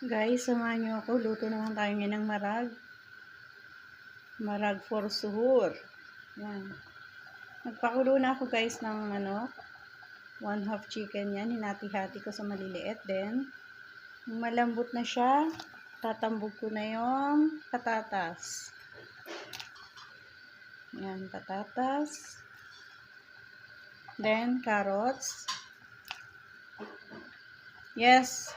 Guys, samahan niyo ako. Luto naman tayo ngayon ng marag. Marag for suhur. Yan. Nagpakulo na ako guys ng 1/2 chicken yan. Hinati-hati ko sa maliliit. Then, malambot na siya. Tatambog ko na yung patatas. Yan, patatas. Then, carrots. Yes.